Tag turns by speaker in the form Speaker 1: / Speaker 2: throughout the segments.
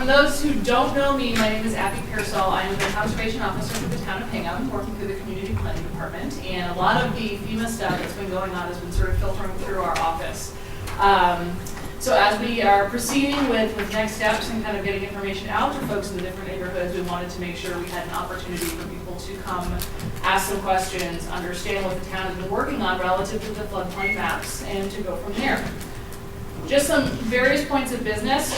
Speaker 1: For those who don't know me, my name is Abby Pearsall. I am the Conservation Officer for the town of Hingham, working through the Community Planning Department. And a lot of the FEMA stuff that's been going on has been sort of filtering through our office. So as we are proceeding with next steps and kind of getting information out to folks in the different neighborhoods, we wanted to make sure we had an opportunity for people to come ask some questions, understand what the town has been working on relative to the floodplain maps, and to go from there. Just some various points of business.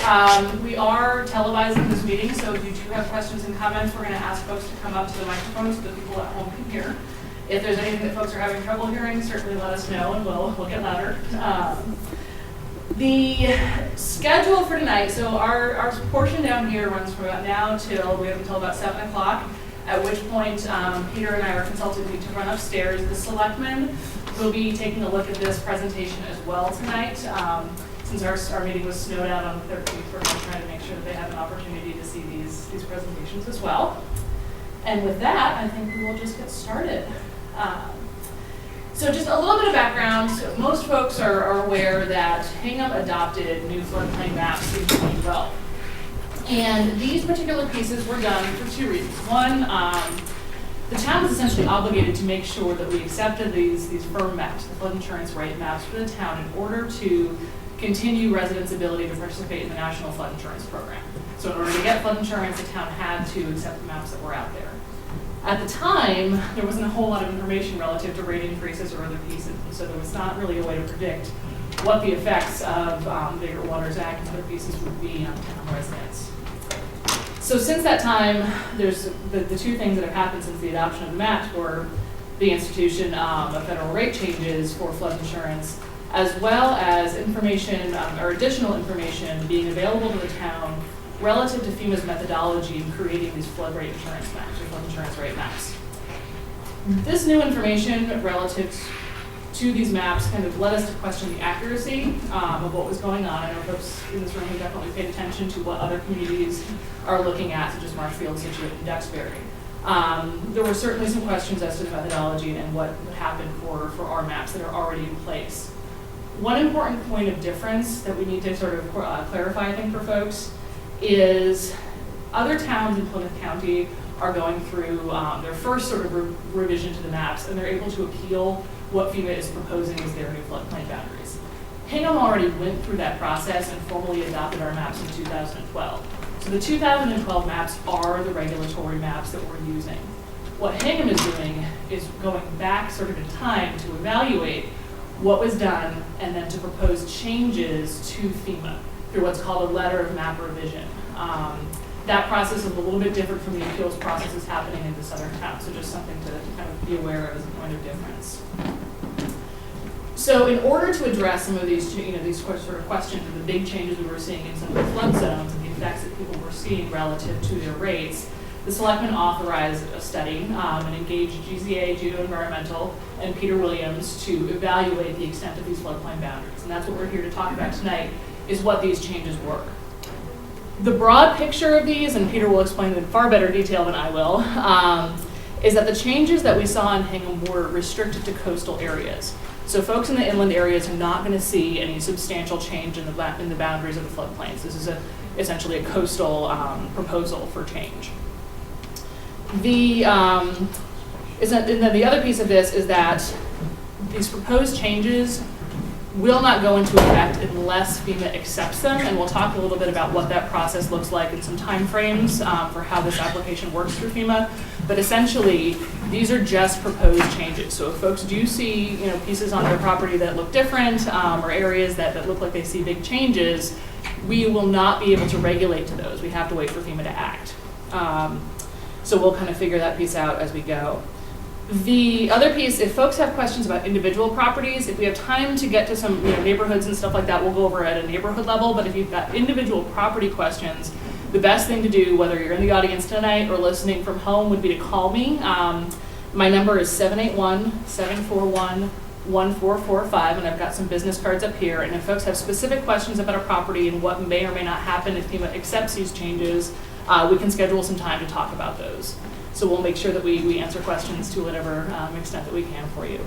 Speaker 1: We are televising this meeting, so if you do have questions and comments, we're going to ask folks to come up to the microphone so that people at home can hear. If there's anything that folks are having trouble hearing, certainly let us know and we'll get louder. The schedule for tonight, so our portion down here runs from about now till, we have until about 7 o'clock, at which point Peter and I, our consultant, need to run upstairs. The selectmen will be taking a look at this presentation as well tonight. Since our meeting was snowed out on the 13th, we're going to try to make sure that they have an opportunity to see these presentations as well. And with that, I think we will just get started. So just a little bit of background. So most folks are aware that Hingham adopted new floodplain maps in 2012. And these particular pieces were done for two reasons. One, the town was essentially obligated to make sure that we accepted these firm maps, the flood insurance rate maps for the town, in order to continue residents' ability to participate in the National Flood Insurance Program. So in order to get flood insurance, the town had to accept the maps that were out there. At the time, there wasn't a whole lot of information relative to rate increases or other pieces, and so there was not really a way to predict what the effects of Bigger Waters Act and other pieces would be on town residents. So since that time, there's the two things that have happened since the adoption of the maps were the institution of federal rate changes for flood insurance, as well as information or additional information being available to the town relative to FEMA's methodology in creating these flood rate insurance maps or flood insurance rate maps. This new information relative to these maps kind of led us to question the accuracy of what was going on. I know folks in this room have definitely paid attention to what other communities are looking at, such as Marshfield, Situate, and Duxbury. There were certainly some questions as to the methodology and what would happen for our maps that are already in place. One important point of difference that we need to sort of clarify, I think, for folks is other towns in Plymouth County are going through their first sort of revision to the maps, and they're able to appeal what FEMA is proposing as their new floodplain boundaries. Hingham already went through that process and formally adopted our maps in 2012. So the 2012 maps are the regulatory maps that we're using. What Hingham is doing is going back sort of in time to evaluate what was done and then to propose changes to FEMA through what's called a letter of map revision. That process is a little bit different from the appeals processes happening in the southern towns, so just something to kind of be aware of as a point of difference. So in order to address some of these, these sort of questions and the big changes we were seeing in some of the flood zones and the effects that people were seeing relative to their rates, the selectmen authorized a study and engaged GZA, Geoenvironmental, and Peter Williams to evaluate the extent of these floodplain boundaries. And that's what we're here to talk about tonight, is what these changes were. The broad picture of these, and Peter will explain in far better detail than I will, is that the changes that we saw in Hingham were restricted to coastal areas. So folks in the inland areas are not going to see any substantial change in the boundaries of the floodplains. This is essentially a coastal proposal for change. The other piece of this is that these proposed changes will not go into effect unless FEMA accepts them, and we'll talk a little bit about what that process looks like and some time frames for how this application works through FEMA. But essentially, these are just proposed changes. So if folks do see pieces on their property that look different or areas that look like they see big changes, we will not be able to regulate to those. We have to wait for FEMA to act. So we'll kind of figure that piece out as we go. The other piece, if folks have questions about individual properties, if we have time to get to some neighborhoods and stuff like that, we'll go over at a neighborhood level. But if you've got individual property questions, the best thing to do, whether you're in the audience tonight or listening from home, would be to call me. My number is 781-741-1445, and I've got some business cards up here. And if folks have specific questions about a property and what may or may not happen if FEMA accepts these changes, we can schedule some time to talk about those. So we'll make sure that we answer questions to whatever extent that we can for you.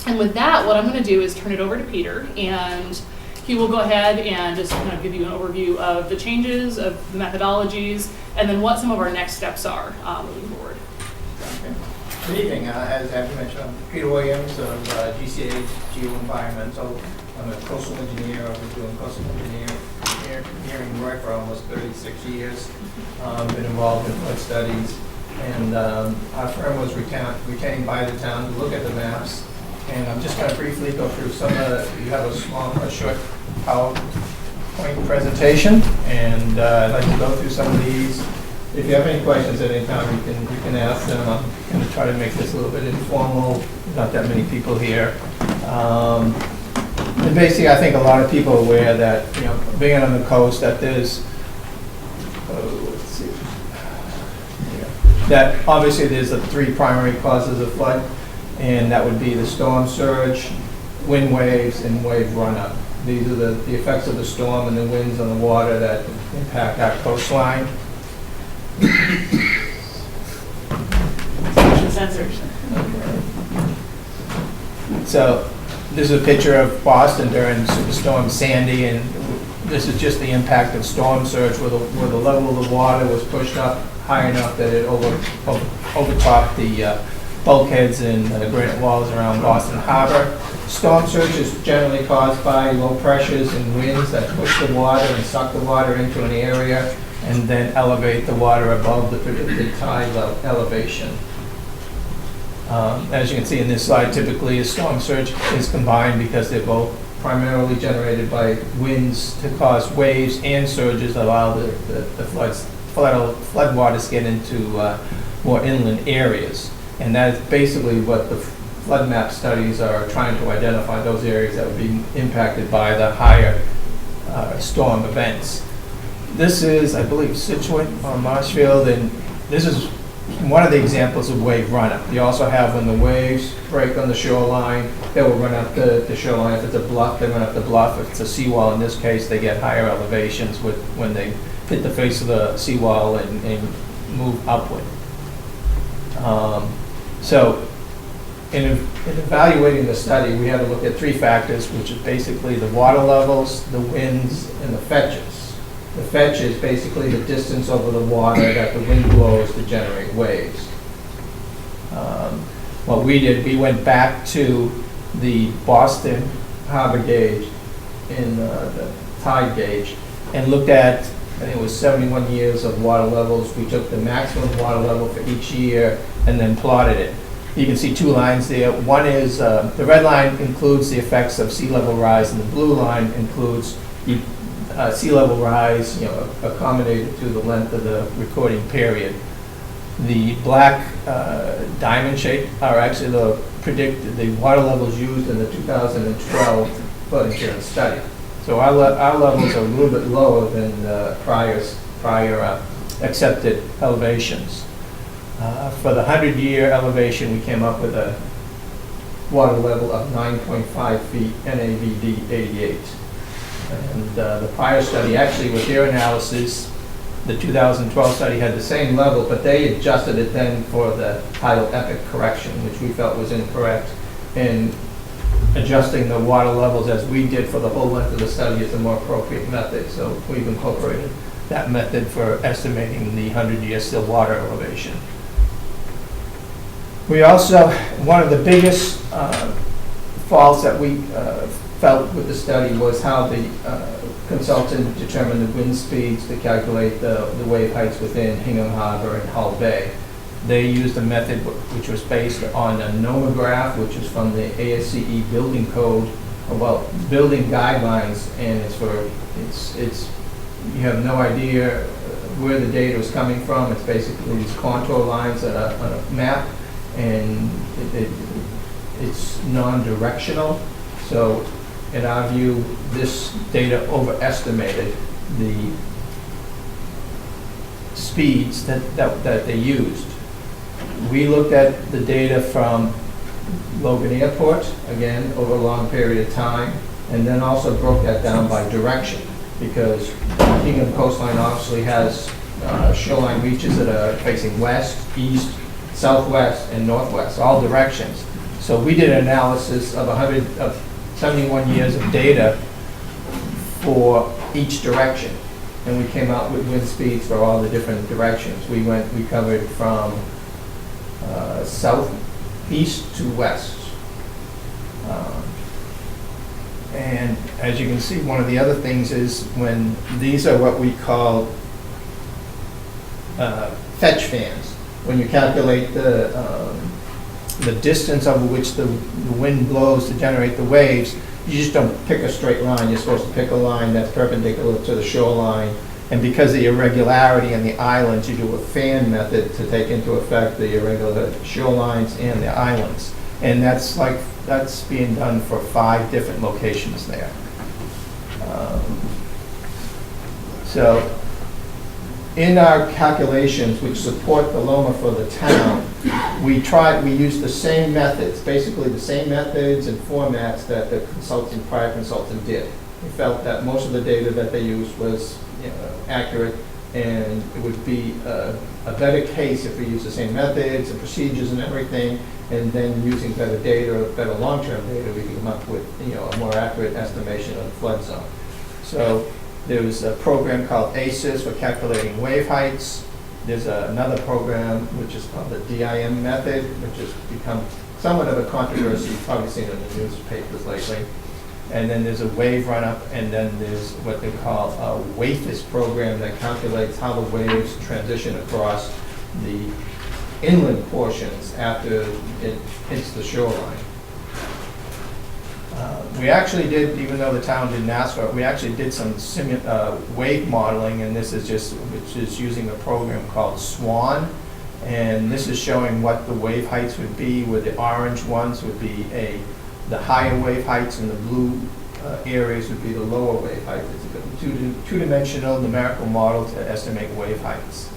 Speaker 1: And with that, what I'm going to do is turn it over to Peter, and he will go ahead and just kind of give you an overview of the changes, of the methodologies, and then what some of our next steps are moving forward.
Speaker 2: Good evening. As Abby mentioned, I'm Peter Williams of GCA Geoenvironmental. I'm a coastal engineer. I've been doing coastal engineering work for almost 36 years. Been involved in flood studies. And our firm was retained by the town to look at the maps. And I'm just going to briefly go through some of the, you have a short PowerPoint presentation. And I'd like to go through some of these. If you have any questions at any time, you can ask them. I'm going to try to make this a little bit informal. Not that many people here. And basically, I think a lot of people are aware that, being on the coast, that there's, let's see, that obviously there's the three primary causes of flood, and that would be the storm surge, wind waves, and wave run-up. These are the effects of the storm and the winds on the water that impact our coastline.
Speaker 1: Sensors.
Speaker 2: So this is a picture of Boston during Superstorm Sandy, and this is just the impact of storm surge where the level of the water was pushed up high enough that it overtopped the bulkheads and granite walls around Boston Harbor. Storm surge is generally caused by low pressures and winds that push the water and suck the water into an area and then elevate the water above the predicted tide elevation. As you can see in this slide, typically a storm surge is combined because they're both primarily generated by winds to cause waves and surges that allow the flood waters get into more inland areas. And that is basically what the flood map studies are trying to identify, those areas that would be impacted by the higher storm events. This is, I believe, Situate or Marshfield, and this is one of the examples of wave run-up. You also have when the waves break on the shoreline, they will run up the shoreline. If it's a bluff, they run up the bluff. If it's a seawall, in this case, they get higher elevations when they hit the face of the seawall and move upward. So in evaluating the study, we had to look at three factors, which is basically the water levels, the winds, and the fetches. The fetch is basically the distance over the water that the wind blows to generate waves. What we did, we went back to the Boston Harbor gauge in the tide gauge and looked at, I think it was 71 years of water levels. We took the maximum water level for each year and then plotted it. You can see two lines there. One is, the red line includes the effects of sea level rise, and the blue line includes the sea level rise, accommodated to the length of the recording period. The black diamond shape are actually the water levels used in the 2012 flood insurance study. So our levels are a little bit lower than the prior accepted elevations. For the 100-year elevation, we came up with a water level of 9.5 feet, NAVD 88. And the prior study, actually with their analysis, the 2012 study had the same level, but they adjusted it then for the tidal epoch correction, which we felt was incorrect. And adjusting the water levels as we did for the whole length of the study is a more appropriate method. So we've incorporated that method for estimating the 100-year still water elevation. We also, one of the biggest faults that we felt with the study was how the consultant determined the wind speeds to calculate the wave heights within Hingham Harbor and Hull Bay. They used a method which was based on a nomograph, which is from the ASCE building code about building guidelines, and it's you have no idea where the data is coming from. It's basically these contour lines on a map, and it's non-directional. So in our view, this data overestimated the speeds that they used. We looked at the data from Logan Airport, again, over a long period of time, and then also broke that down by direction, because Hingham coastline obviously has shoreline reaches that are facing west, east, southwest, and northwest, all directions. So we did an analysis of 71 years of data for each direction. And we came out with wind speeds for all the different directions. We covered from southeast to west. And as you can see, one of the other things is when these are what we call fetch fans. When you calculate the distance over which the wind blows to generate the waves, you just don't pick a straight line. You're supposed to pick a line that's perpendicular to the shoreline. And because of the irregularity in the islands, you do a fan method to take into effect the irregular shorelines and the islands. And that's being done for 5 different locations there. So in our calculations, which support the LOMA for the town, we used the same methods, basically the same methods and formats that the prior consultant did. We felt that most of the data that they used was accurate, and it would be a better case if we used the same methods and procedures and everything, and then using better data, better long-term data, we could come up with a more accurate estimation of the flood zone. So there's a program called ACES for calculating wave heights. There's another program which is called the DIM method, which has become somewhat of a controversy. You've probably seen it in the newspapers lately. And then there's a wave run-up, and then there's what they call a WAFIS program that calculates how the waves transition across the inland portions after it hits the shoreline. We actually did, even though the town didn't ask for it, we actually did some wave modeling, and this is which is using a program called SWAN. And this is showing what the wave heights would be, where the orange ones would be the higher wave heights, and the blue areas would be the lower wave heights. It's a two-dimensional numerical model to estimate wave heights.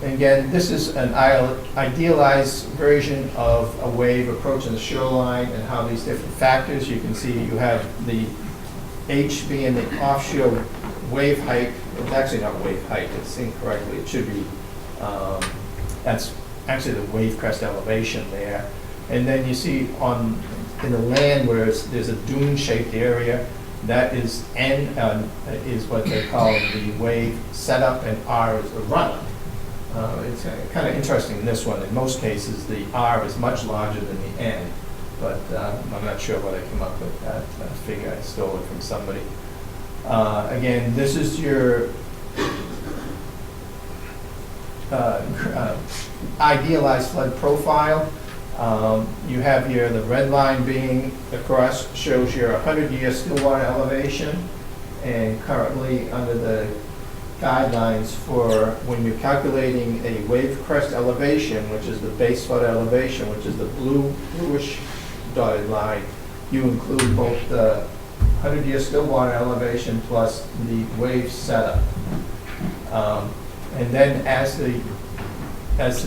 Speaker 2: Again, this is an idealized version of a wave approaching the shoreline and how these different factors. You can see you have the H being the offshore wave height. It's actually not wave height, it's incorrectly. It should be, that's actually the wave crest elevation there. And then you see in the land where there's a dune-shaped area, that is N is what they call the wave setup, and R is the run-up. It's kind of interesting in this one. In most cases, the R is much larger than the N, but I'm not sure where they come up with that figure. I stole it from somebody. Again, this is your idealized flood profile. You have here the red line being across, shows your 100-year still water elevation, and currently under the guidelines for when you're calculating a wave crest elevation, which is the base flood elevation, which is the bluish dotted line, you include both the 100-year still water elevation plus the wave setup. And then as the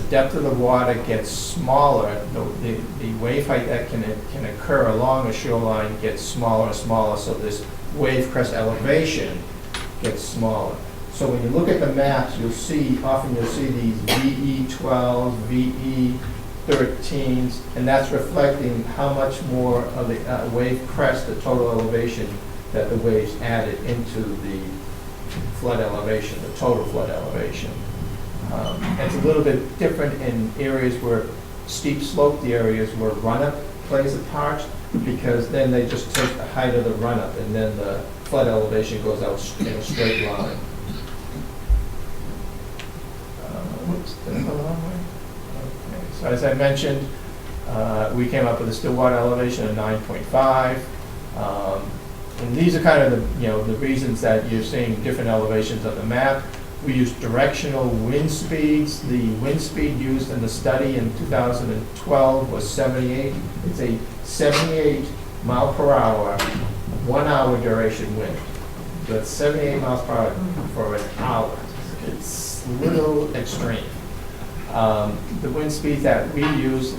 Speaker 2: depth of the water gets smaller, the wave height that can occur along a shoreline gets smaller and smaller, so this wave crest elevation gets smaller. So when you look at the maps, often you'll see these VE12, VE13s, and that's reflecting how much more of the wave crest, the total elevation that the waves added into the flood elevation, the total flood elevation. It's a little bit different in areas where steep slope, the areas where run-up plays a part, because then they just take the height of the run-up, and then the flood elevation goes out in a straight line. Whoops, did I go the wrong way? Okay. So as I mentioned, we came up with a still water elevation of 9.5. And these are kind of the reasons that you're seeing different elevations on the map. We used directional wind speeds. The wind speed used in the study in 2012 was 78. It's a 78 mile per hour, 1 hour duration wind. So that's 78 miles per hour for an hour. It's a little extreme. The wind speeds that we use,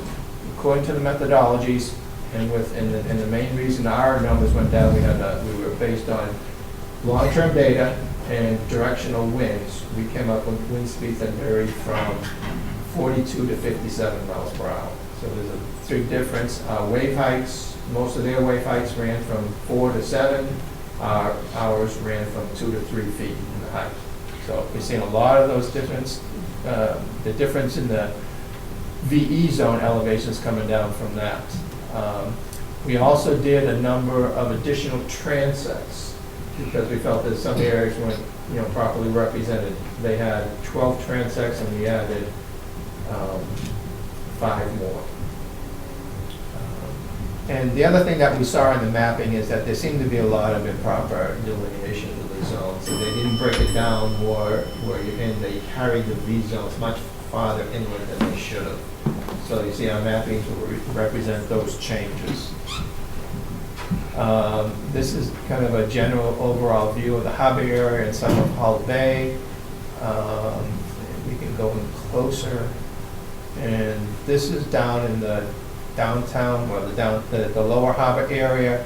Speaker 2: according to the methodologies, and the main reason our numbers went down, we were based on long-term data and directional winds. We came up with wind speeds that varied from 42 to 57 miles per hour. So there's a big difference. Wave heights, most of their wave heights ran from 4 to 7. Ours ran from 2 to 3 feet in the height. So we've seen a lot of those difference, the difference in the VE zone elevations coming down from that. We also did a number of additional transects because we felt that some areas weren't, properly represented. They had 12 transects and we added 5 more. And the other thing that we saw in the mapping is that there seemed to be a lot of improper delineation of the zones. So they didn't break it down where you're in, they carried the V zones much farther inward than they should have. So you see our mappings will represent those changes. This is kind of a general overall view of the harbor area and some of Hull Bay. We can go in closer. And this is down in the downtown, or the lower harbor area.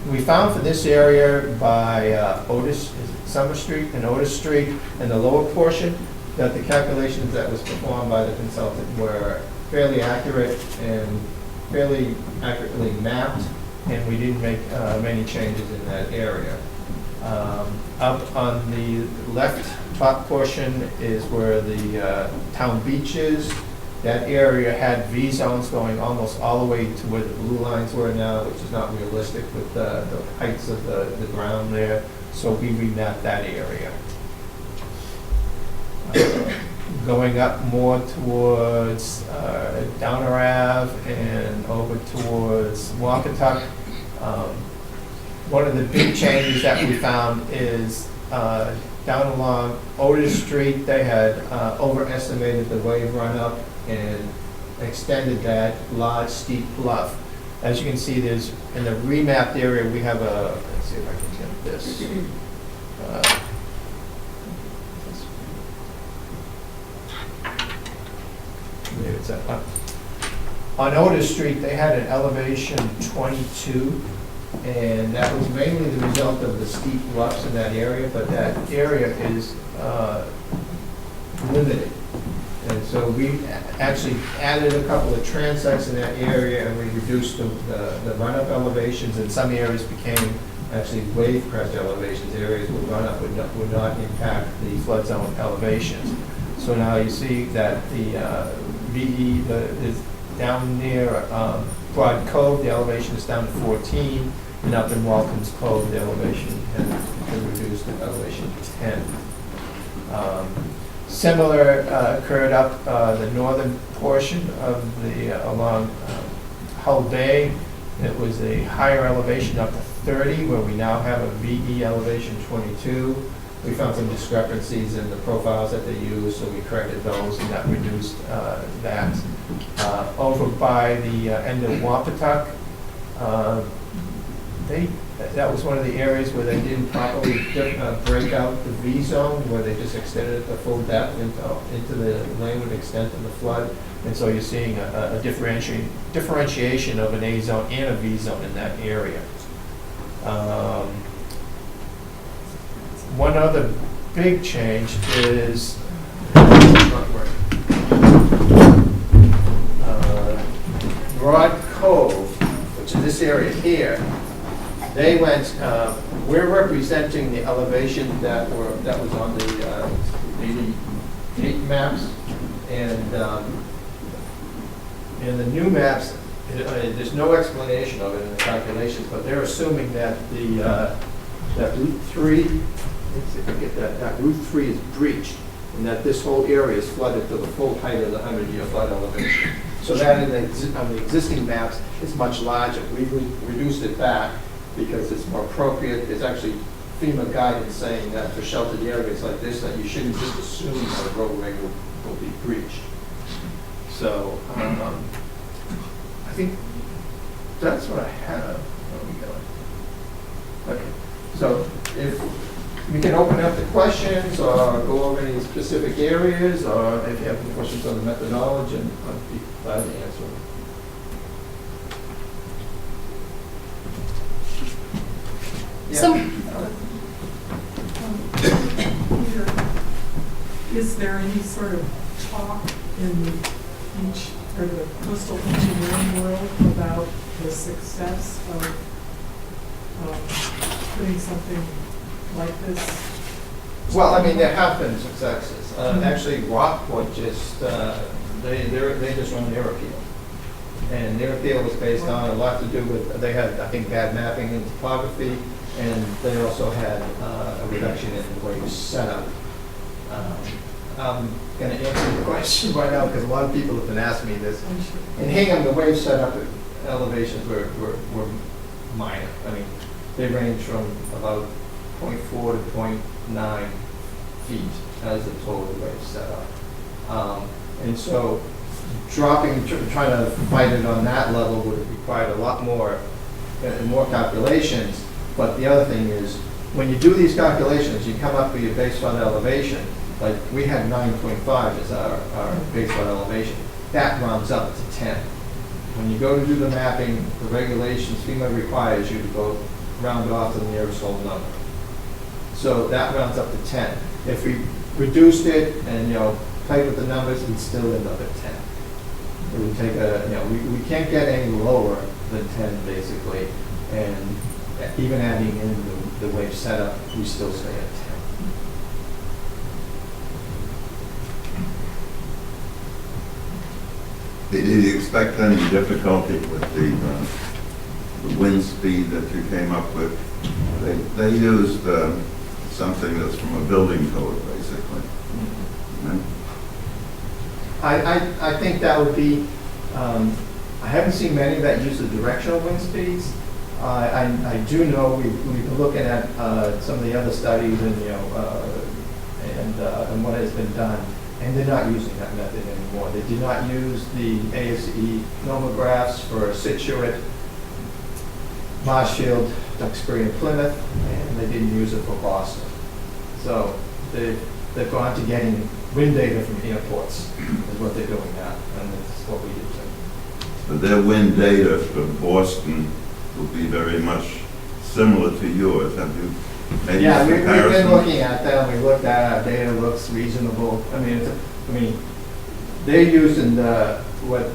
Speaker 2: We found for this area by Otis, is it Summer Street and Otis Street, and the lower portion, that the calculations that was performed by the consultant were fairly accurate and fairly accurately mapped, and we didn't make many changes in that area. Up on the left top portion is where the town beach is. That area had V zones going almost all the way to where the blue lines were now, which is not realistic with the heights of the ground there. So we remapped that area. Going up more towards Downer Ave and over towards Wampatuck. One of the big changes that we found is down along Otis Street, they had overestimated the wave run-up and extended that large steep bluff. As you can see, there's in the remapped area, we have a, let's see if I can get this. Maybe it's up. On Otis Street, they had an elevation 22, and that was mainly the result of the steep bluffs in that area, but that area is limited. And so we actually added a couple of transects in that area, and we reduced the run-up elevations, and some areas became actually wave crest elevations. Areas with run-up would not impact the flood zone elevations. So now you see that the VE is down near Broad Cove, the elevation is down to 14, and up in Walton's Cove, the elevation has reduced to elevation 10. Similar occurred up the northern portion of the along Hull Bay. It was a higher elevation up to 30, where we now have a VE elevation 22. We found some discrepancies in the profiles that they used, so we corrected those, and that reduced that. Over by the end of Wampatuck, that was one of the areas where they didn't properly break out the V zone, where they just extended it to full depth into the landward extent of the flood. And so you're seeing a differentiation of an A zone and a V zone in that area. One other big change is Broad Cove, which is this area here. They went, we're representing the elevation that was on the 88 maps, and in the new maps, there's no explanation of it in the calculations, but they're assuming that that Route 3, let's see if I get that Route 3 is breached, and that this whole area is flooded to the full height of the 100-year flood elevation. So that on the existing maps is much larger. We've reduced it back because it's more appropriate. There's actually FEMA guidance saying that for sheltered areas like this, that you shouldn't just assume that a roadway will be breached. So I think that's what I have. Where we going? Okay. So if we can open up the questions or go over any specific areas, or if you have any questions on the methodology, I'd be glad to answer them.
Speaker 3: Is there any sort of talk in each or the coastal engineering world about the success of putting something like this?
Speaker 2: Well, I mean, there have been successes. Actually, Rockport just, they just run their appeal. And their appeal was based on a lot to do with, they had, I think, bad mapping and topography, and they also had a reduction in the wave setup. I'm going to answer your question right now because a lot of people have been asking me this. In Hingham, the wave setup elevations were minor. I mean, they range from about 0.4 to 0.9 feet as the total wave setup. And so trying to fight it on that level would have required a lot more calculations. But the other thing is, when you do these calculations, you come up with your base flood elevation. Like we had 9.5 as our base flood elevation. That rounds up to 10. When you go to do the mapping, the regulations, FEMA requires you to go round off to the nearest whole number. So that rounds up to 10. If we reduced it and, played with the numbers, we'd still end up at 10. It would take we can't get any lower than 10 basically, and even adding in the wave setup, we still stay at 10.
Speaker 4: Did you expect any difficulty with the wind speed that you came up with? They used something that's from a building code, basically. Mm-hmm.
Speaker 2: I think that would be, I haven't seen many that use the directional wind speeds. I do know we've been looking at some of the other studies and, and what has been done, and they're not using that method anymore. They did not use the ASE nomographs for Situate, Marshfield, Duxbury, and Plymouth, and they didn't use it for Boston. So they've gone to getting wind data from airports, is what they're doing now, and that's what we do.
Speaker 4: But their wind data for Boston will be very much similar to yours. Have you made
Speaker 2: Yeah,
Speaker 4: this
Speaker 2: we've been
Speaker 4: comparison?
Speaker 2: looking at them. We looked at our data, looks reasonable. I mean, they're using what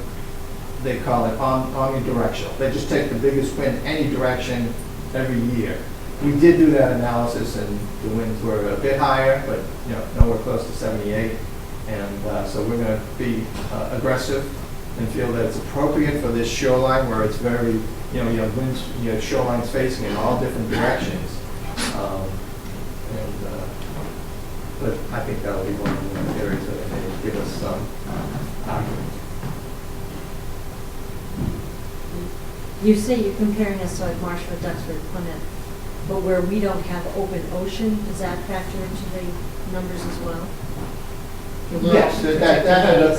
Speaker 2: they call it omnidirectional. They just take the biggest wind any direction every year. We did do that analysis, and the winds were a bit higher, but nowhere close to 78. And so we're going to be aggressive and feel that it's appropriate for this shoreline where it's very, you have winds, you have shorelines facing in all different directions. But I think that'll be one of the areas that may give us some argument.
Speaker 5: You say you're comparing us to like Marshfield, Duxbury, Plymouth, but where we don't have open ocean, does that factor into the numbers as well?
Speaker 2: Yes, that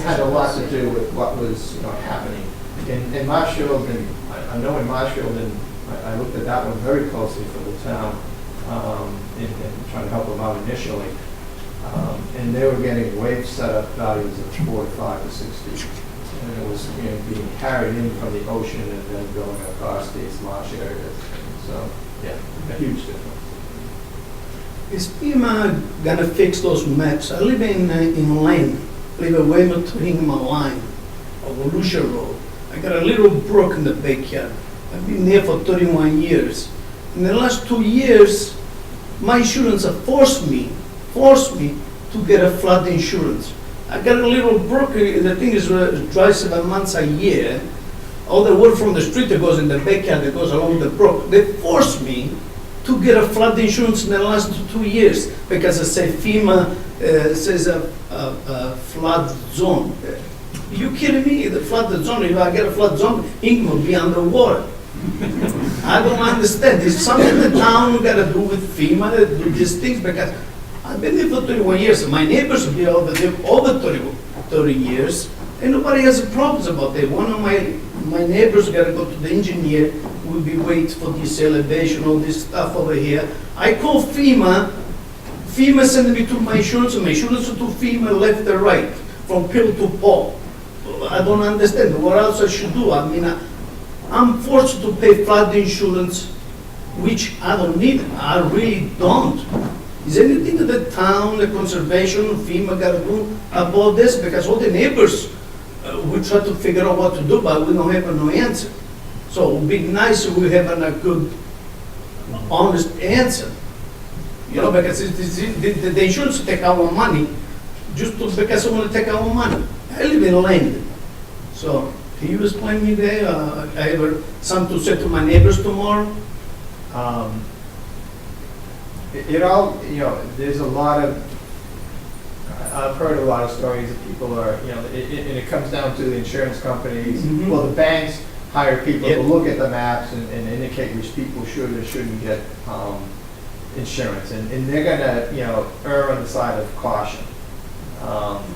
Speaker 2: had a lot to do with what was happening in Marshfield, and I know in Marshfield, and I looked at that one very closely for the town in trying to help them out initially, and they were getting wave setup values of 45 to 60, and it was being carried in from the ocean and then going across these marsh areas. So yeah, a huge difference.
Speaker 6: Is FEMA gonna fix those maps? I live in Lane, live away to Hingham line, or Volusia Road. I got a little brook in the backyard. I've been there for 31 years. In the last 2 years, my insurance have forced me to get a flood insurance. I got a little brook, the thing is dry 7 months a year. All the water from the street that goes in the backyard, that goes along the brook. They forced me to get a flood insurance in the last 2 years because I say FEMA says a flood zone. You kidding me? The flood zone, if I get a flood zone, Hingham will be underwater. I don't understand. It's something the town got to do with FEMA to do these things because I've been there for 31 years. My neighbors have been over there over 30 years, and nobody has problems about that. One of my neighbors got to go to the engineer. We'll be waiting for this elevation, all this stuff over here. I call FEMA. FEMA sent me to my insurance, and my insurance to FEMA left and right, from pill to pole. I don't understand. What else I should do? I mean, I'm forced to pay flood insurance, which I don't need. I really don't. Is there anything that the town, the conservation, FEMA got to do about this? Because all the neighbors we try to figure out what to do, but we don't have no answer. So it would be nice if we have a good, honest answer. You know, because the insurance take our money, just because they want to take our money. I live in land. So, can you explain me there? I have something to say to my neighbors tomorrow?
Speaker 2: It all, you know, there's a lot of, I've heard a lot of stories that people are, you know, and it comes down to the insurance companies.
Speaker 6: Mhm.
Speaker 2: Well, the banks hire people to
Speaker 6: Yep.
Speaker 2: look at the maps and indicate which people should or shouldn't get insurance. And they're gonna, you know, err on the side of caution.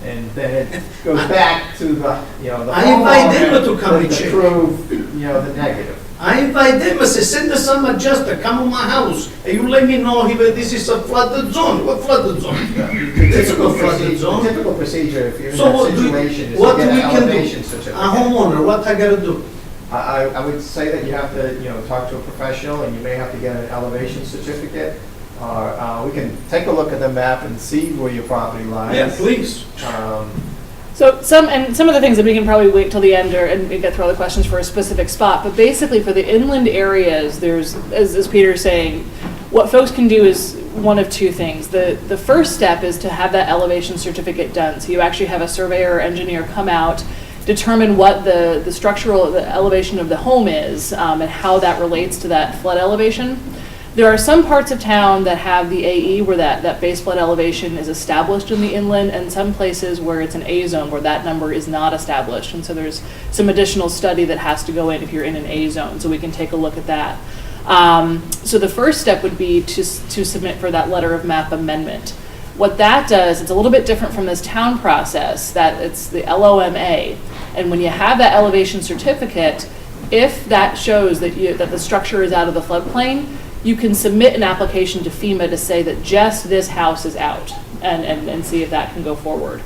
Speaker 2: And then it goes back to the, you know, the
Speaker 6: I invite them
Speaker 2: homeowner
Speaker 6: to come and
Speaker 2: to
Speaker 6: check.
Speaker 2: prove, you know, the negative.
Speaker 6: I invite them, I say, send us some adjuster, come to my house, and you let me know if this is a flooded zone. What flooded zone? It's not a flooded
Speaker 2: The
Speaker 6: zone.
Speaker 2: typical procedure, if you're in
Speaker 6: So
Speaker 2: that
Speaker 6: what do,
Speaker 2: situation, is
Speaker 6: what
Speaker 2: to
Speaker 6: we
Speaker 2: get an
Speaker 6: can
Speaker 2: elevation
Speaker 6: do?
Speaker 2: certificate.
Speaker 6: A homeowner, what I gotta do?
Speaker 2: I would say that you have to, you know, talk to a professional, and you may have to get an elevation certificate. Or we can take a look at the map and see where your property lies.
Speaker 6: Yeah, please.
Speaker 1: So some of the things that we can probably wait till the end and get through all the questions for a specific spot, but basically for the inland areas, there's, as Peter's saying, what folks can do is one of two things. The first step is to have that elevation certificate done. So you actually have a surveyor or engineer come out, determine what the structural, the elevation of the home is, and how that relates to that flood elevation. There are some parts of town that have the AE where that base flood elevation is established in the inland, and some places where it's an A zone where that number is not established. And so there's some additional study that has to go in if you're in an A zone, so we can take a look at that. So the first step would be to submit for that letter of map amendment. What that does, it's a little bit different from this town process, that it's the LOMA. And when you have that elevation certificate, if that shows that the structure is out of the floodplain, you can submit an application to FEMA to say that just this house is out and see if that can go forward.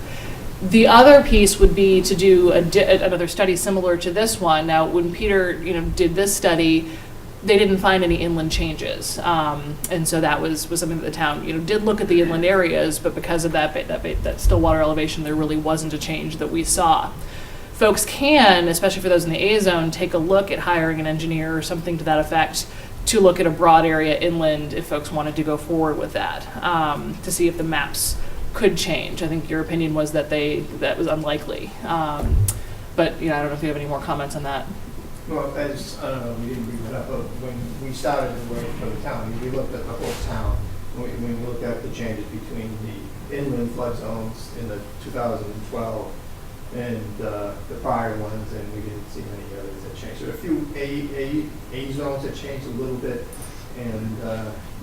Speaker 1: The other piece would be to do another study similar to this one. Now, when Peter, you know, did this study, they didn't find any inland changes. And so that was something that the town, you know, did look at the inland areas, but because of that still water elevation, there really wasn't a change that we saw. Folks can, especially for those in the A zone, take a look at hiring an engineer or something to that effect to look at a broad area inland if folks wanted to go forward with that, to see if the maps could change. I think your opinion was that that was unlikely. But, you know, I don't know if you have any more comments on that.
Speaker 2: Well, as, I don't know, we didn't bring that up, but when we started working for the town, we looked at the whole town. We looked at the changes between the inland flood zones in the 2012 and the prior ones, and we didn't see many others that changed. So a few A zones that changed a little bit, and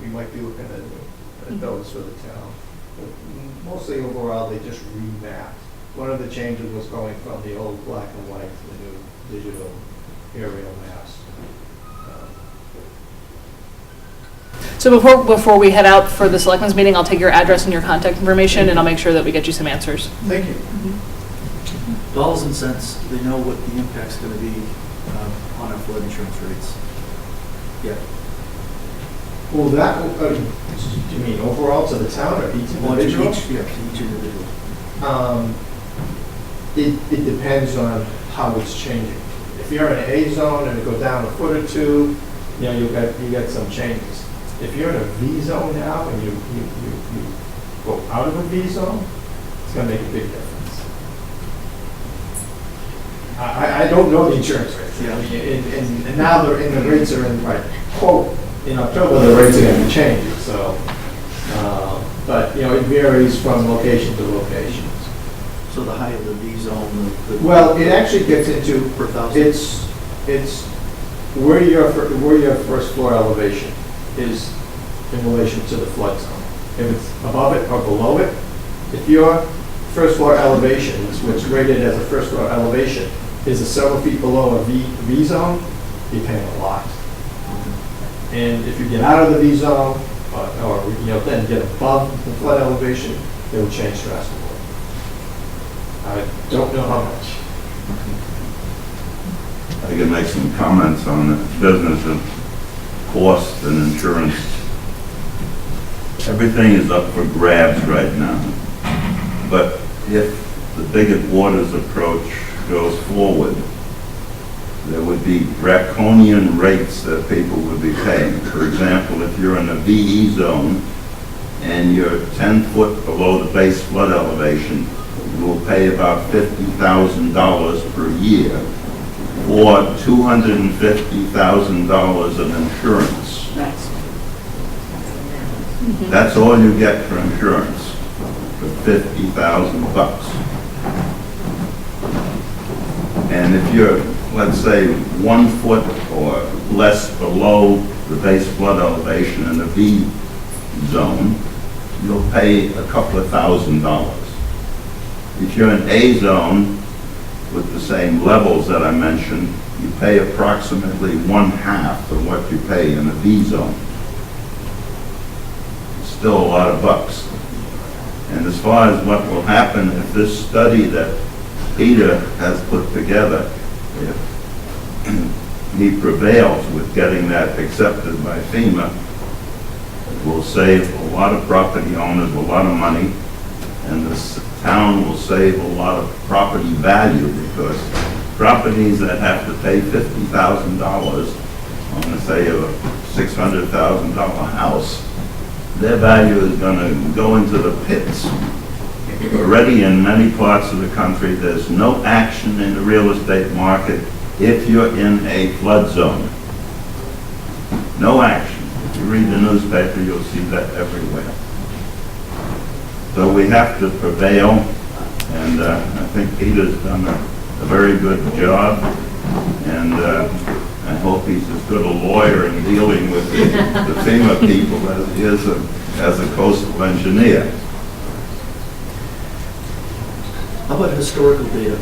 Speaker 2: we might be looking at those for the town. But mostly overall, they just remapped. One of the changes was going from the old black and white to the new digital aerial maps.
Speaker 1: So before we head out for the selectmen's meeting, I'll take your address and your contact information, and I'll make sure that we get you some answers.
Speaker 6: Thank you.
Speaker 7: Dollars and cents, do they know what the impact's going to be on our flood insurance rates? Yeah.
Speaker 2: Well, that, do you mean overall to the town or each individual?
Speaker 7: Yeah, to each individual.
Speaker 2: It depends on how it's changing. If you're in an A zone and it goes down a foot or two, you know, you get some changes. If you're in a V zone now and you go out of a V zone, it's going to make a big difference. I don't know the insurance rates.
Speaker 7: Yeah.
Speaker 2: I mean, and now the rates are in, like, quote, in October, the rates are going to be changing, so. But, you know, it varies from location to location.
Speaker 7: So the higher the V zone, the
Speaker 2: Well, it actually gets into,
Speaker 7: per thousand.
Speaker 2: it's where your first floor elevation is in relation to the flood zone. If it's above it or below it, if your first floor elevation, which is rated as a first floor elevation, is several feet below a V zone, you're paying a lot. And if you get out of the V zone, or you know, then get above the flood elevation, it will change drastically. I don't know how much.
Speaker 4: I can make some comments on the business of cost and insurance. Everything is up for grabs right now. But if the bigger waters approach, goes forward, there would be draconian rates that people would be paying. For example, if you're in a VE zone and you're 10 foot below the base flood elevation, you will pay about $50,000 per year or $250,000 of insurance. That's all you get for insurance, for $50,000. And if you're, let's say, 1 foot or less below the base flood elevation in the V zone, you'll pay a couple of $1,000s. If you're in A zone with the same levels that I mentioned, you pay approximately 1/2 of what you pay in a V zone. It's still a lot of bucks. And as far as what will happen if this study that Peter has put together, if he prevails with getting that accepted by FEMA, it will save a lot of property owners a lot of money, and the town will save a lot of property value, because properties that have to pay $50,000 on, say, a $600,000 house, their value is going to go into the pits. Already in many parts of the country, there's no action in the real estate market if you're in a flood zone. No action. If you read the newspaper, you'll see that everywhere. So we have to prevail, and I think Peter's done a very good job, and I hope he's as good a lawyer in dealing with the FEMA people as he is as a coastal engineer.
Speaker 7: How about historical data?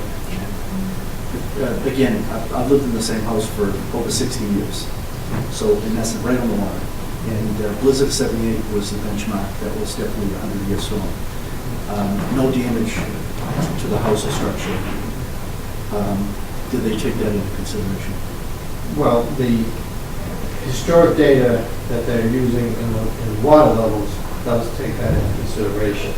Speaker 7: Again, I've lived in the same house for over 60 years, so in essence, right on the water. And Blizzard 78 was the benchmark. That was definitely a 100-year storm. No damage to the house or structure. Did they take that into consideration?
Speaker 2: Well, the historic data that they're using in the water levels does take that into consideration.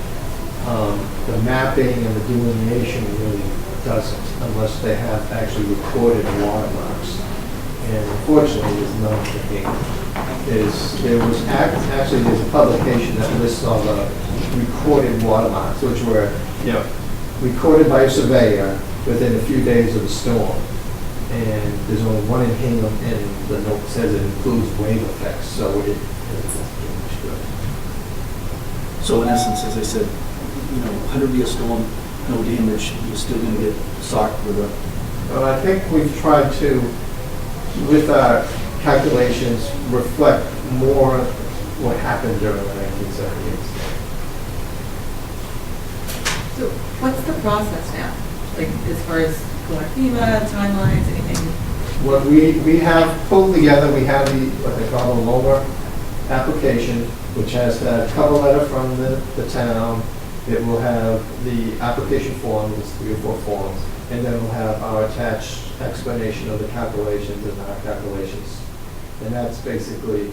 Speaker 2: The mapping and the delineation really doesn't, unless they have actually recorded watermarks. And unfortunately, there's none to Hingham. Actually, there's a publication that lists all the recorded watermarks, which were, recorded by a surveyor within a few days of the storm. And there's only one in Hingham, and the note says it includes wave effects, so it doesn't do much good.
Speaker 7: So in essence, as I said, 100-year storm, no damage, you're still going to get socked with a...
Speaker 2: Well, I think we've tried to, with our calculations, reflect more what happened during the 1978 storm.
Speaker 8: So what's the process now? Like, as far as going to FEMA, timelines, anything?
Speaker 2: What we have pulled together, we have what they call the LOMA application, which has that cover letter from the town. It will have the application form, there's 3 or 4 forms, and then we'll have our attached explanation of the calculations and our calculations. And that's basically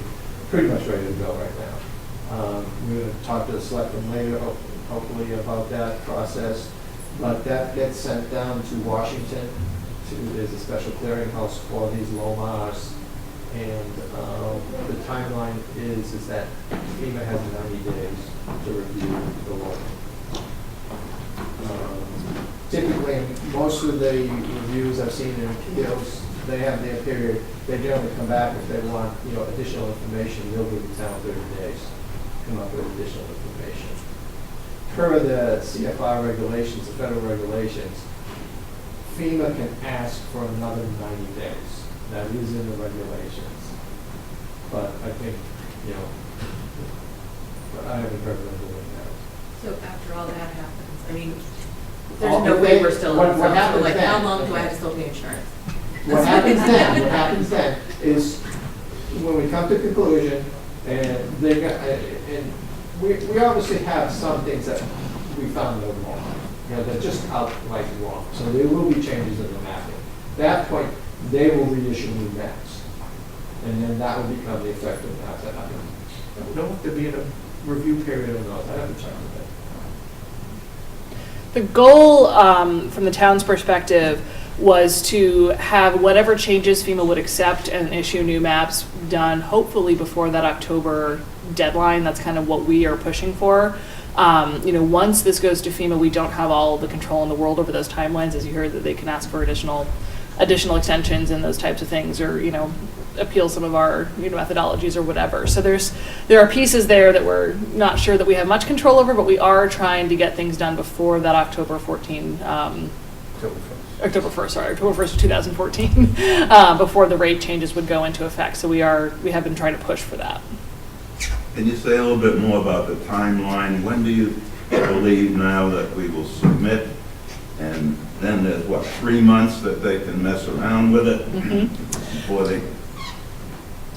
Speaker 2: pretty much ready to go right now. We're going to talk to the selectmen later, hopefully, about that process. But that gets sent down to Washington. There's a special clearinghouse for these LOMARs. And the timeline is that FEMA has 90 days to review the law. Typically, most of the reviews I've seen in appeals, they have their period. They generally come back if they want, additional information. They'll give the town 30 days to come up with additional information. Per the CFR regulations, the federal regulations, FEMA can ask for another 90 days. That is in the regulations. But I think, I haven't heard of them doing that.
Speaker 8: So after all that happens, I mean,
Speaker 2: All-
Speaker 8: there's no
Speaker 2: if
Speaker 8: way
Speaker 2: they-
Speaker 8: we're still,
Speaker 2: what
Speaker 8: so
Speaker 2: happens
Speaker 8: like,
Speaker 2: then-
Speaker 8: how long do I have to still pay insurance?
Speaker 2: What happens then is when we come to conclusion, and they got, and we obviously have some things that we found are wrong. They're just outright wrong. So there will be changes in the mapping. At that point, they will reissue new maps. And then that will become the effective maps. I don't know if there'll be a review period or not. I have to check with that.
Speaker 1: The goal, from the town's perspective, was to have whatever changes FEMA would accept and issue new maps done, hopefully before that October deadline. That's kind of what we are pushing for. Once this goes to FEMA, we don't have all the control in the world over those timelines, as you heard, that they can ask for additional extensions and those types of things, or, appeal some of our methodologies or whatever. So there are pieces there that we're not sure that we have much control over, but we are trying to get things done before that October 1st of 2014, before the rate changes would go into effect. So we have been trying to push for that.
Speaker 4: Can you say a little bit more about the timeline? When do you believe now that we will submit? And then there's, 3 months that they can mess around with it before they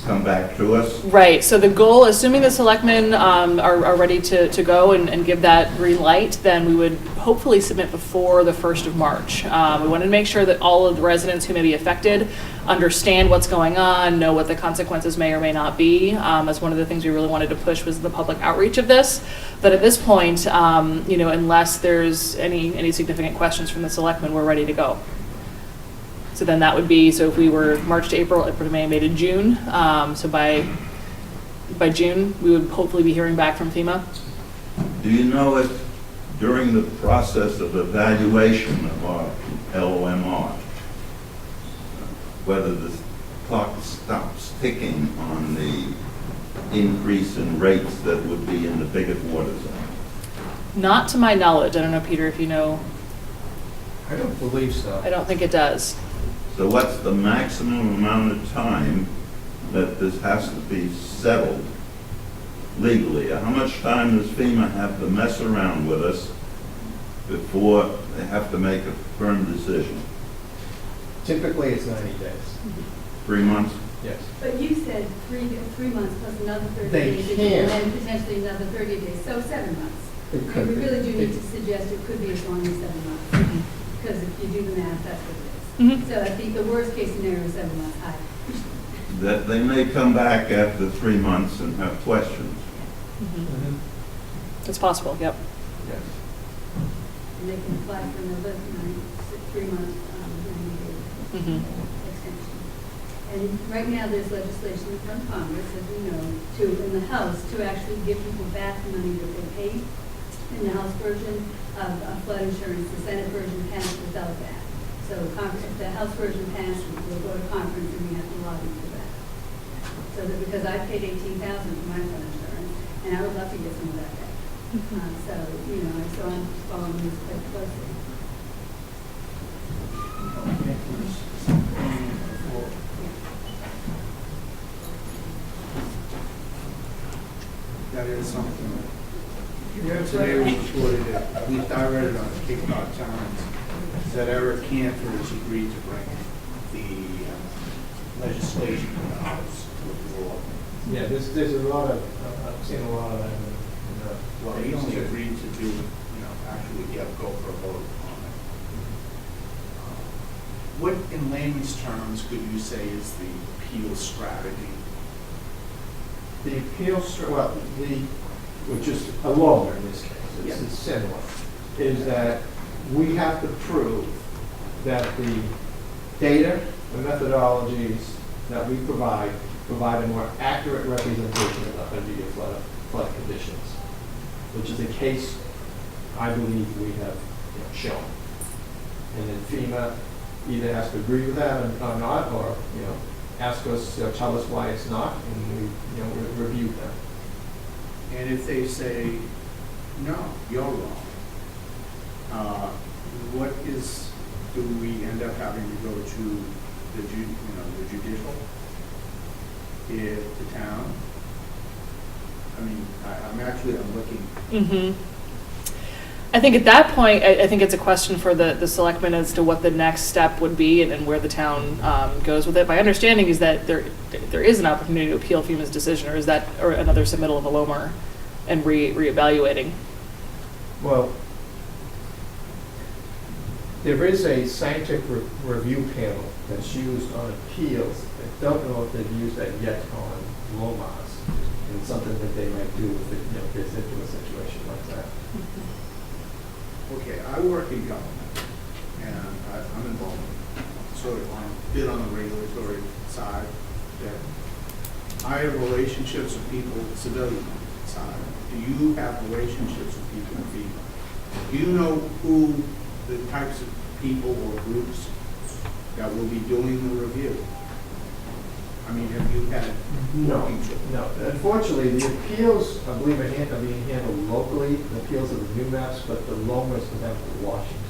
Speaker 4: come back to us?
Speaker 1: Right, so the goal, assuming the selectmen are ready to go and give that green light, then we would hopefully submit before the 1st of March. We want to make sure that all of the residents who may be affected understand what's going on, know what the consequences may or may not be. As one of the things we really wanted to push was the public outreach of this. But at this point, unless there's any significant questions from the selectmen, we're ready to go. So then that would be, so if we were March to April to May, May to June, so by June, we would hopefully be hearing back from FEMA.
Speaker 4: Do you know if during the process of evaluation of our LOMR, whether the clock stops ticking on the increase in rates that would be in the biggest water zone?
Speaker 1: Not to my knowledge. I don't know, Peter, if you know.
Speaker 2: I don't believe so.
Speaker 1: I don't think it does.
Speaker 4: So what's the maximum amount of time that this has to be settled legally? How much time does FEMA have to mess around with us before they have to make a firm decision?
Speaker 2: Typically, it's 90 days.
Speaker 4: 3 months?
Speaker 2: Yes.
Speaker 9: But you said 3 months plus another 30
Speaker 2: They
Speaker 9: days,
Speaker 2: can.
Speaker 9: and then potentially another 30 days, so 7 months.
Speaker 2: It
Speaker 9: I mean,
Speaker 2: could
Speaker 9: we
Speaker 2: be.
Speaker 9: really do need
Speaker 2: It-
Speaker 9: to suggest it could be as long as 7 months, because if you do the math, that's what it is. So I think the worst case scenario is 7 months high.
Speaker 4: That they may come back after 3 months and have questions.
Speaker 1: It's possible, yep.
Speaker 2: Yes.
Speaker 9: And they can apply for another 3 months, 90-day extension. And right now, there's legislation from Congress, as we know, in the House, to actually give people back the money that they paid. In the House version of flood insurance, the Senate version passed without that. So if the House version passes, we'll go to conference and we have to lobby for that. So that, because I paid $18,000 for my flood insurance, and I would love to get some of that back. So I'm following this quite closely.
Speaker 10: That is something. Today we reported it, at least I read it on the Cape Cod Times, that Eric Cantor has agreed to bring the legislation to the House with the law.
Speaker 2: Yeah, there's a lot of, I've seen a lot of that in the.
Speaker 10: Well, he only agreed to do, actually go for a vote on it. What, in layman's terms, could you say is the appeal strategy?
Speaker 2: The appeal, which is a law in this case, it's similar, is that we have to prove that the data, the methodologies that we provide a more accurate representation of immediate flood conditions, which is a case I believe we have shown. And then FEMA either has to agree with that or not, or ask us, tell us why it's not, and we review them.
Speaker 10: And if they say, no, you're wrong, do we end up having to go to the judicial? If the town, I'm looking.
Speaker 1: I think at that point, I think it's a question for the selectmen as to what the next step would be and where the town goes with it. My understanding is that there is an opportunity to appeal FEMA's decision, or another submittal of a LOMR and reevaluating.
Speaker 2: Well, there is a scientific review panel that's used on appeals. I don't know if they've used that yet on LOMAS, and something that they might do if it gets into a situation like that.
Speaker 10: Okay, I I work in government, and I'm involved, sort of on a bit on the regulatory side, that I have relationships with people, civilian side. Do you have relationships with people in FEMA? Do you know who the types of people or groups that will be doing the review? I mean, have you had?
Speaker 2: No. Unfortunately, the appeals, I believe, are being handled locally, the appeals of the new maps, but the loan was for them for Washington.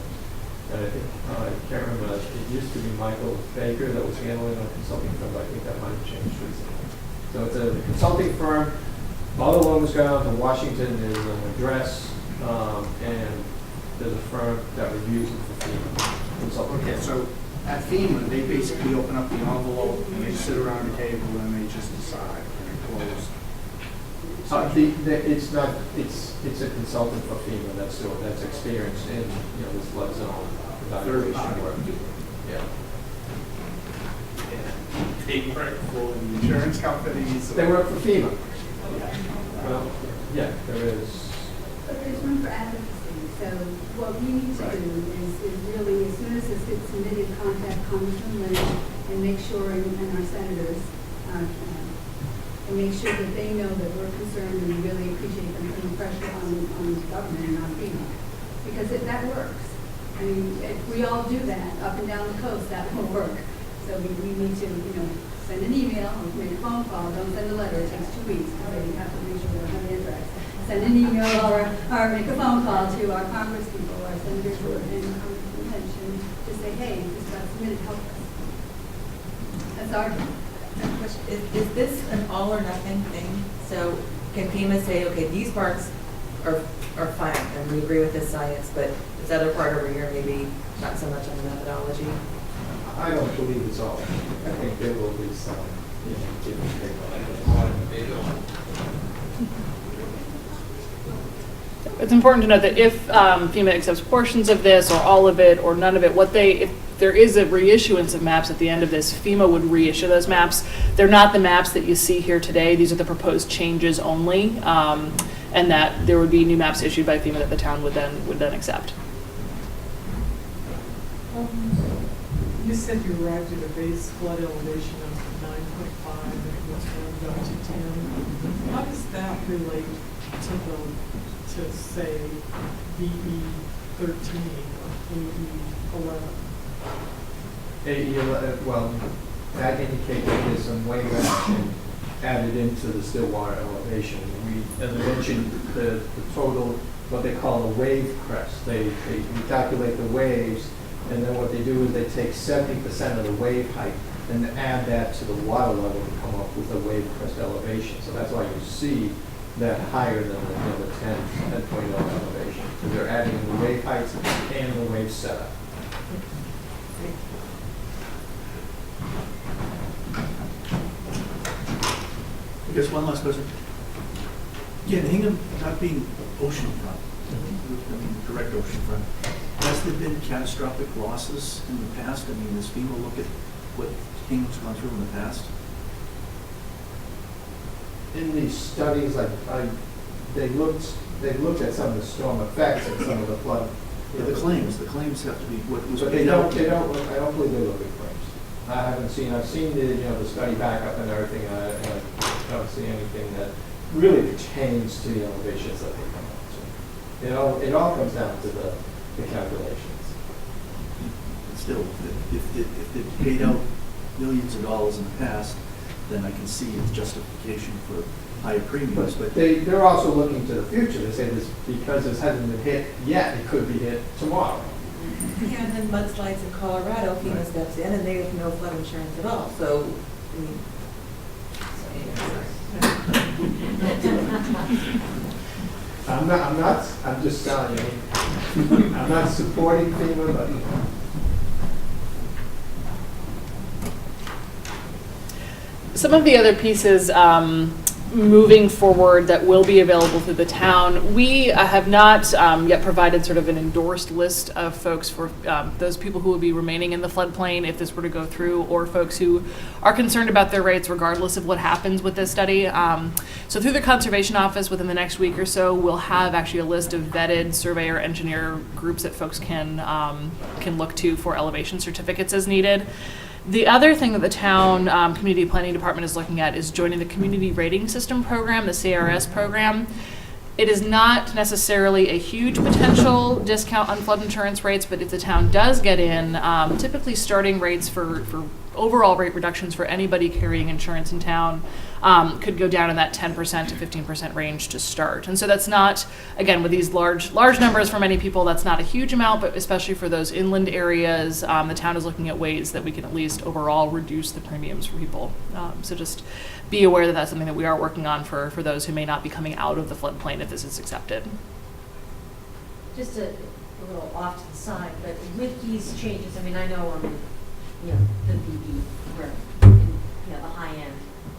Speaker 2: And I think, I can't remember, it used to be Michael Baker that was handling a consulting firm, but I think that might have changed recently. So it's a consulting firm, all the loans go out to Washington, there's an address, and there's a firm that reviews it for FEMA. Consulting.
Speaker 10: Okay, so at FEMA, they basically open up the envelope and they sit around the table and they just decide and it closes.
Speaker 2: It's not, it's a consultant for FEMA that's experienced in, this flood zone evaluation work. Yeah.
Speaker 10: They work for the insurance companies.
Speaker 2: They work for FEMA. Well, yeah, there is.
Speaker 9: But there's room for advocacy, so what we need to do is really, as soon as this gets submitted, contact Congressman Lynn and make sure, and our senators, and make sure that they know that we're concerned and we really appreciate them putting pressure on the government and on FEMA. Because if that works, I mean, if we all do that up and down the coast, that will work. So we need to, send an email or make a phone call. Don't send a letter. It takes 2 weeks because they have to make sure they don't have interest. Send an email or make a phone call to our congresspeople, our senators, and Congressman Lynch to say, hey, this got submitted, help us. That's our job.
Speaker 8: Is this an all or nothing thing? So can FEMA say, okay, these parts are fine, and we agree with this science, but this other part over here, maybe not so much on the methodology?
Speaker 2: I don't believe it's all. I think there will be some, give and take.
Speaker 1: It's important to note that if FEMA accepts portions of this or all of it or none of it, if there is a reissuance of maps at the end of this, FEMA would reissue those maps. They're not the maps that you see here today. These are the proposed changes only, and that there would be new maps issued by FEMA that the town would then accept.
Speaker 3: You said you arrived at a base flood elevation of 9.5 and it was moved up to 10. How does that relate to say, BE 13 or AE 11?
Speaker 2: AE 11, well, that indicates that there's some wave action added into the Stillwater elevation. As I mentioned, the total, what they call a wave crest. They calculate the waves, and then what they do is they take 70% of the wave height and add that to the water level to come up with a wave crest elevation. So that's why you see that higher than the 10.0 elevation. So they're adding in the wave heights and the wave setup.
Speaker 7: I guess one last question. Again, Hingham not being oceanfront, direct oceanfront, has there been catastrophic losses in the past? I mean, does FEMA look at what Hingham's gone through in the past?
Speaker 2: In these studies, they looked at some of the storm effects and some of the flood.
Speaker 7: The claims have to be what was
Speaker 2: But
Speaker 7: paid out.
Speaker 2: I don't believe they look at claims. I've seen the study backup and everything, and I don't see anything that really pertains to the elevations that they come up to. It all comes down to the calculations.
Speaker 7: Still, if they paid out millions of dollars in the past, then I can see its justification for higher premiums. But
Speaker 2: they're also looking to the future. They say this because this hasn't been hit yet, it could be hit tomorrow.
Speaker 8: Yeah, and then mudslides in Colorado, FEMA steps in and they have no flood insurance at all, so, I mean.
Speaker 2: I'm just telling you, I'm not supporting FEMA, but
Speaker 1: Some of the other pieces moving forward that will be available through the town. We have not yet provided sort of an endorsed list of folks for those people who will be remaining in the floodplain if this were to go through, or folks who are concerned about their rights regardless of what happens with this study. So through the Conservation Office, within the next week or so, we'll have actually a list of vetted surveyor engineer groups that folks can look to for elevation certificates as needed. The other thing that the town community planning department is looking at is joining the community rating system program, the CRS program. It is not necessarily a huge potential discount on flood insurance rates, but if the town does get in, typically starting rates for overall rate reductions for anybody carrying insurance in town could go down in that 10% to 15% range to start. And so that's not, again, with these large numbers for many people, that's not a huge amount, but especially for those inland areas, the town is looking at ways that we can at least overall reduce the premiums for people. So just be aware that that's something that we are working on for those who may not be coming out of the floodplain if this is accepted.
Speaker 5: Just a little off to the side, but with these changes, I mean, I know on the BB, we're in, the high end,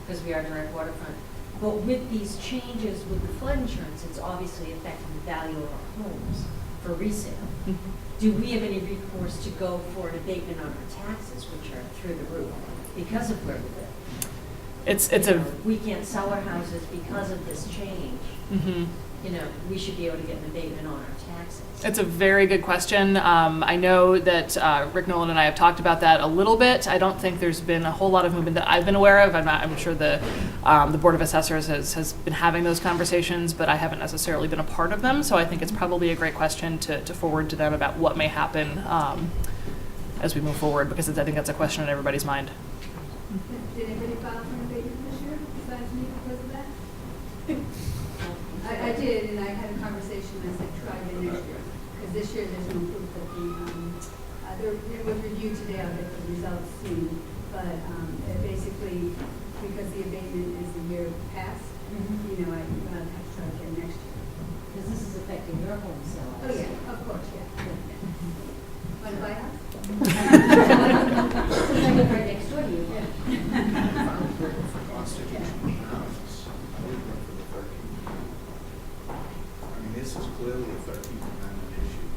Speaker 5: because we are direct waterfront. But with these changes with the flood insurance, it's obviously affecting the value of our homes for resale.
Speaker 1: Mm-hmm.
Speaker 5: Do we have any recourse to go for an abatement on our taxes, which are through the roof, because of where we live? We can't sell our houses because of this change.
Speaker 1: Mm-hmm.
Speaker 5: We should be able to get an abatement on our taxes.
Speaker 1: It's a very good question. I know that Rick Nolan and I have talked about that a little bit. I don't think there's been a whole lot of movement that I've been aware of. I'm sure the Board of Assessors has been having those conversations, but I haven't necessarily been a part of them. So I think it's probably a great question to forward to them about what may happen as we move forward, because I think that's a question on everybody's mind.
Speaker 9: Did anybody file for an abatement this year besides me because of that? I did, and I had a conversation, I said, try again next year. Because this year, there's no proof that it was reviewed today, I'll get the results soon. But basically, because the abatement is the year past, I have to try again next year.
Speaker 5: Because this is affecting your home sale.
Speaker 9: Oh, yeah, of course, yeah. Want to buy a house?
Speaker 5: Since I live right next door to you.
Speaker 10: For constitutional grounds, I would run for the 13th. I mean, this is clearly a 13th Amendment issue.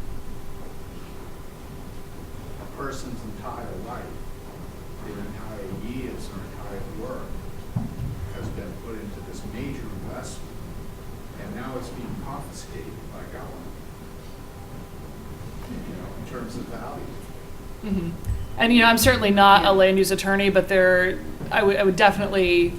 Speaker 10: A person's entire life, their entire years or entire work has been put into this major investment, and now it's being confiscated by government, in terms of value.
Speaker 1: Mm-hmm. And I'm certainly not a land use attorney, but I would definitely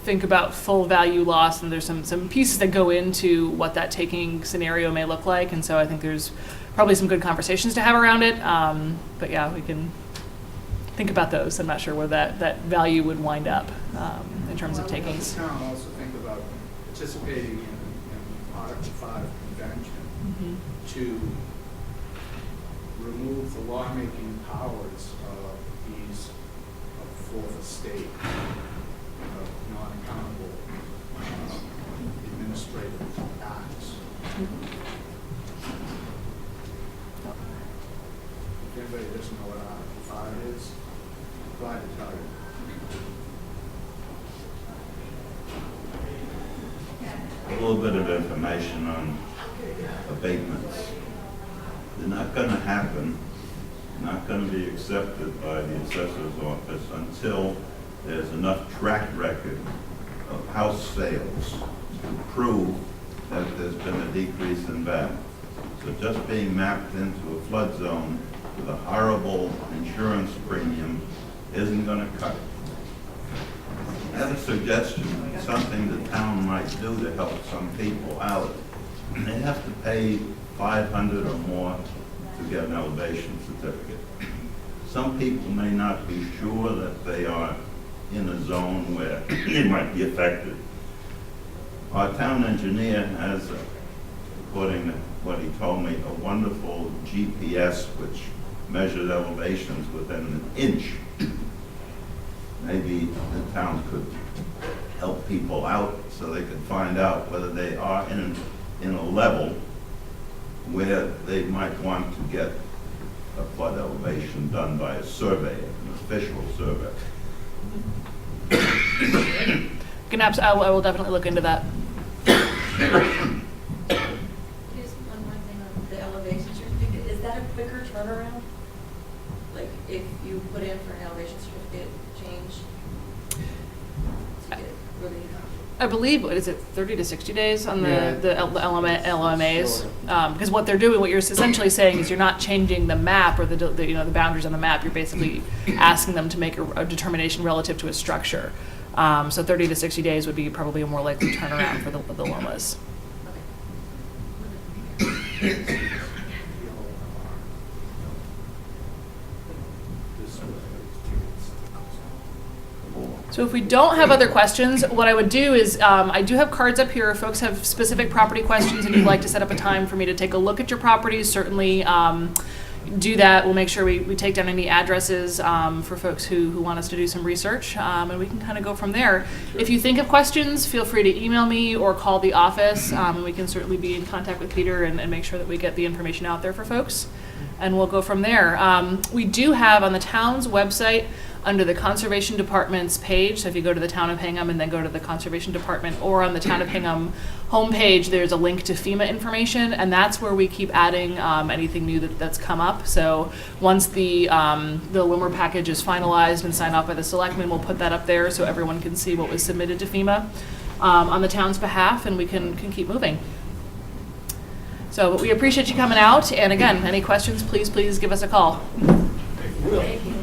Speaker 1: think about full value loss, and there's some pieces that go into what that taking scenario may look like, and so I think there's probably some good conversations to have around it. But yeah, we can think about those. I'm not sure where that value would wind up in terms of takings.
Speaker 10: The town also think about participating in Article 5 convention to remove the lawmaking powers of these fourth estate, of non-accountable administrative acts. If anybody doesn't know what Article 5 is, I'm glad to tell you.
Speaker 4: A little bit of information on abatements. They're not going to happen, not going to be accepted by the assessor's office until there's enough track record of house sales to prove that there's been a decrease in value. So just being mapped into a flood zone with a horrible insurance premium isn't going to cut it. I have a suggestion, something the town might do to help some people out. They have to pay $500 or more to get an elevation certificate. Some people may not be sure that they are in a zone where they might be affected. Our town engineer has, according to what he told me, a wonderful GPS which measures elevations within an inch. Maybe the town could help people out so they could find out whether they are in a level where they might want to get a flood elevation done by a surveyor, an official survey.
Speaker 1: I will definitely look into that.
Speaker 8: Just one more thing on the elevation certificate, is that a quicker turnaround? Like, if you put in for an elevation certificate change, to get it really,
Speaker 1: I believe, what is it, 30 to 60 days on
Speaker 10: Yeah.
Speaker 1: the LMAs?
Speaker 10: Sure.
Speaker 1: Because what they're doing, what you're essentially saying is you're not changing the map or the boundaries on the map. You're basically asking them to make a determination relative to a structure. So 30 to 60 days would be probably a more likely turnaround for the LOMAs. So if we don't have other questions, what I would do is, I do have cards up here. If folks have specific property questions and you'd like to set up a time for me to take a look at your properties, certainly do that. We'll make sure we take down any addresses for folks who want us to do some research, and we can kind of go from there. If you think of questions, feel free to email me or call the office, and we can certainly be in contact with Peter and make sure that we get the information out there for folks, and we'll go from there. We do have on the town's website, under the Conservation Department's page, so if you go to the Town of Hingham and then go to the Conservation Department, or on the Town of Hingham homepage, there's a link to FEMA information, and that's where we keep adding anything new that's come up. So once the LUMR package is finalized and signed off by the selectmen, we'll put that up there so everyone can see what was submitted to FEMA on the town's behalf, and we can keep moving. So we appreciate you coming out, and again, any questions, please give us a call.
Speaker 6: Thank you.